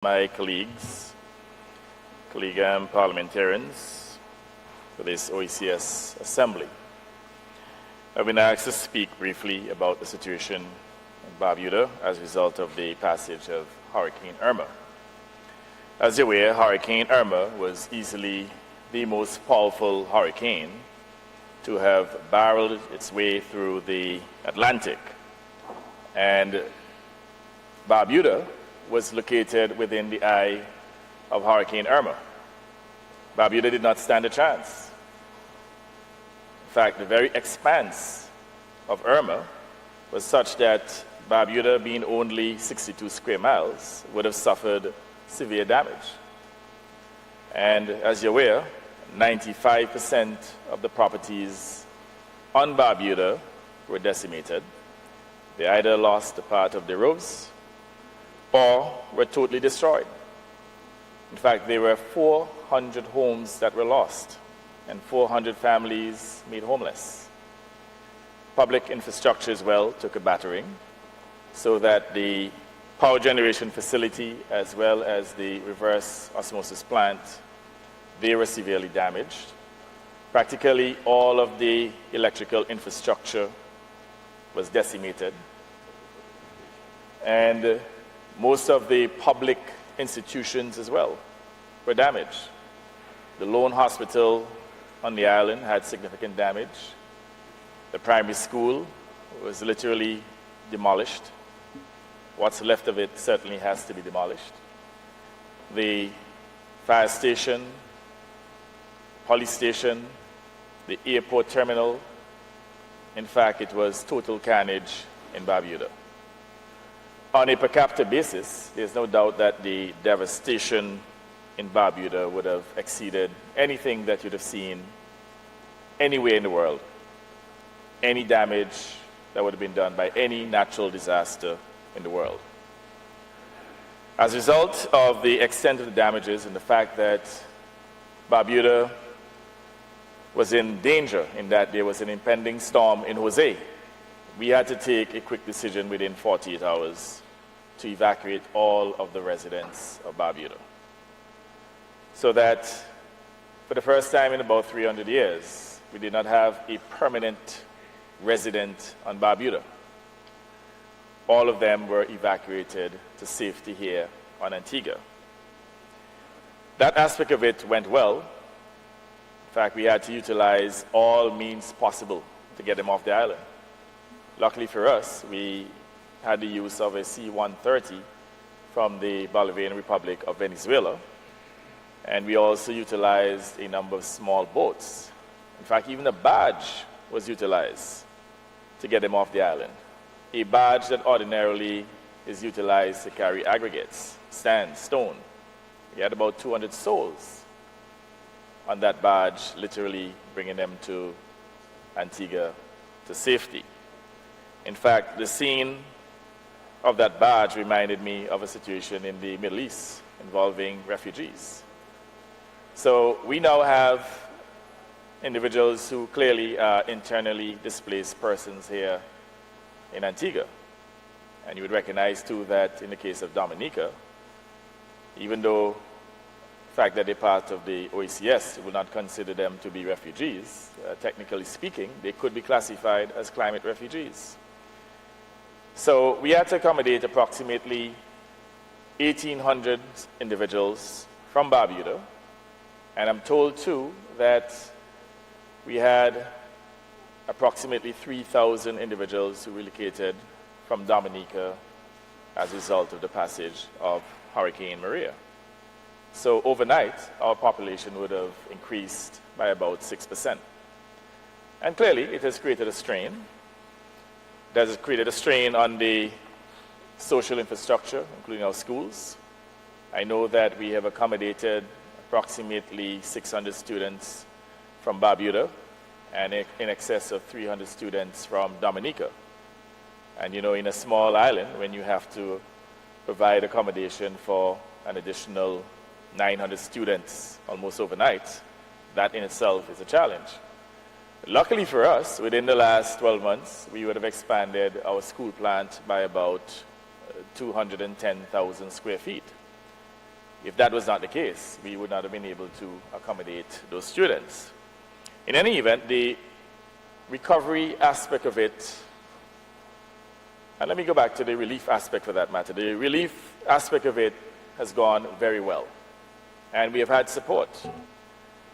my colleagues, parliamentarians for this OECS assembly. I've been asked to speak briefly about the situation in Barbuda as a result of the passage of Hurricane Irma. As you're aware, Hurricane Irma was easily the most powerful hurricane to have barreled its way through the Atlantic. And Barbuda was located within the eye of Hurricane Irma. Barbuda did not stand a chance. In fact, the very expanse of Irma was such that Barbuda, being only 62 square miles, would have suffered severe damage. And as you're aware, 95% of the properties on Barbuda were decimated. They either lost a part of their roofs or were totally destroyed. In fact, there were 400 homes that were lost and 400 families made homeless. Public infrastructure as well took a battering, so that the power generation facility as well as the reverse osmosis plant, they were severely damaged. Practically all of the electrical infrastructure was decimated. And most of the public institutions as well were damaged. The lone hospital on the island had significant damage. The primary school was literally demolished. What's left of it certainly has to be demolished. The fire station, police station, the airport terminal, in fact, it was total carnage in Barbuda. On a per capita basis, there's no doubt that the devastation in Barbuda would have exceeded anything that you'd have seen anywhere in the world, any damage that would have been done by any natural disaster in the world. As a result of the extent of the damages and the fact that Barbuda was in danger in that there was an impending storm in Jose, we had to take a quick decision within 48 hours to evacuate all of the residents of Barbuda. So that for the first time in about 300 years, we did not have a permanent resident on Barbuda. All of them were evacuated to safety here on Antigua. That aspect of it went well. In fact, we had to utilize all means possible to get them off the island. Luckily for us, we had the use of a C-130 from the Bolivarian Republic of Venezuela, and we also utilized a number of small boats. In fact, even a barge was utilized to get them off the island. A barge that ordinarily is utilized to carry aggregates, sand, stone. We had about 200 souls on that barge, literally bringing them to Antigua to safety. In fact, the scene of that barge reminded me of a situation in the Middle East involving refugees. So we now have individuals who clearly are internally displaced persons here in Antigua. And you would recognize too that in the case of Dominica, even though the fact that they're part of the OECS, we will not consider them to be refugees. Technically speaking, they could be classified as climate refugees. So we had to accommodate approximately 1,800 individuals from Barbuda. And I'm told too that we had approximately 3,000 individuals who relocated from Dominica as a result of the passage of Hurricane Maria. So overnight, our population would have increased by about 6%. And clearly, it has created a strain. It has created a strain on the social infrastructure, including our schools. I know that we have accommodated approximately 600 students from Barbuda and in excess of 300 students from Dominica. And you know, in a small island, when you have to provide accommodation for an additional 900 students almost overnight, that in itself is a challenge. Luckily for us, within the last 12 months, we would have expanded our school plant by about 210,000 square feet. If that was not the case, we would not have been able to accommodate those students. In any event, the recovery aspect of it, and let me go back to the relief aspect for that matter. The relief aspect of it has gone very well, and we have had support.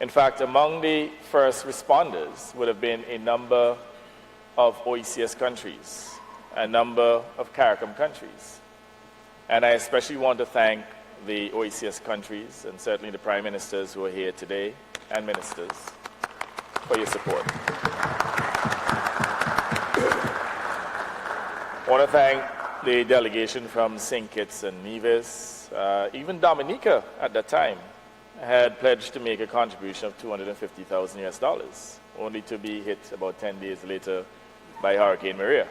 In fact, among the first responders would have been a number of OECS countries, a number of CARICOM countries. And I especially want to thank the OECS countries and certainly the prime ministers who are here today and ministers for your support. I want to thank the delegation from St. Kitts and Nevis. Even Dominica at that time had pledged to make a contribution of $250,000 US, only to be hit about 10 days later by Hurricane Maria.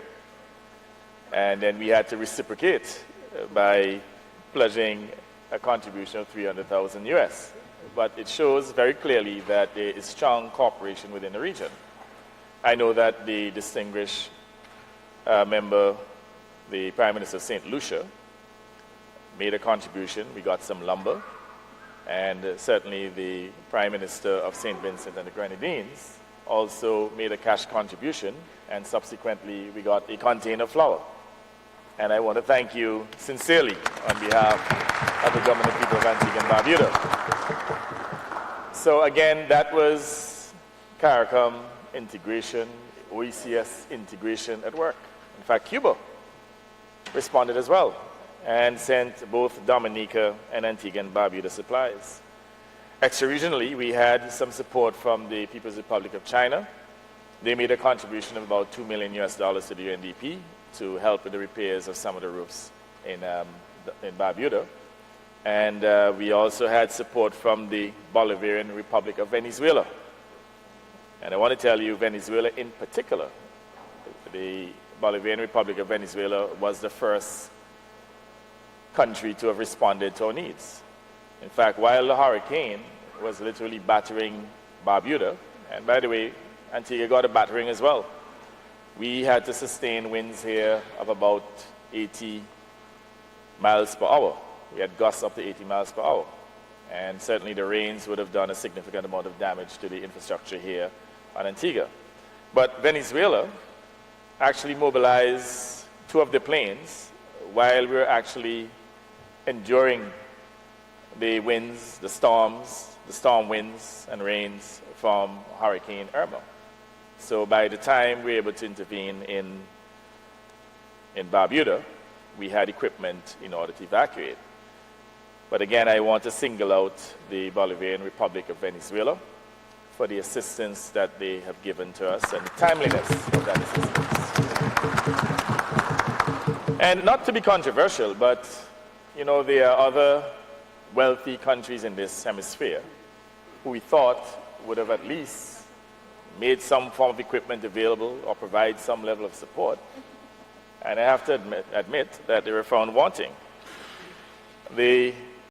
And then we had to reciprocate by pledging a contribution of $300,000 US. But it shows very clearly that there is strong cooperation within the region. I know that the distinguished member, the Prime Minister of St. Lucia, made a contribution. We got some lumber. And certainly the Prime Minister of St. Vincent and the Grenadines also made a cash contribution, and subsequently we got a container of flour. And I want to thank you sincerely on behalf of the government of people of Antigua and Barbuda. So again, that was CARICOM integration, OECS integration at work. In fact, Cuba responded as well and sent both Dominica and Antigua and Barbuda supplies. Extra-regionally, we had some support from the People's Republic of China. They made a contribution of about $2 million US to the UNDP to help with the repairs of some of the roofs in Barbuda. And we also had support from the Bolivarian Republic of Venezuela. And I want to tell you, Venezuela in particular, the Bolivarian Republic of Venezuela was the first country to have responded to our needs. In fact, while the hurricane was literally battering Barbuda, and by the way, Antigua got a battering as well, we had to sustain winds here of about 80 miles per hour. We had gusts up to 80 miles per hour. And certainly the rains would have done a significant amount of damage to the infrastructure here on Antigua. But Venezuela actually mobilized 2 of the planes while we were actually enduring the winds, the storm winds and rains from Hurricane Irma. So by the time we were able to intervene in Barbuda, we had equipment in order to evacuate. But again, I want to single out the Bolivarian Republic of Venezuela for the assistance that they have given to us and the timeliness of that assistance. And not to be controversial, but you know, there are other wealthy countries in this hemisphere who we thought would have at least made some form of equipment available or provide some level of support. And I have to admit that they were found wanting. The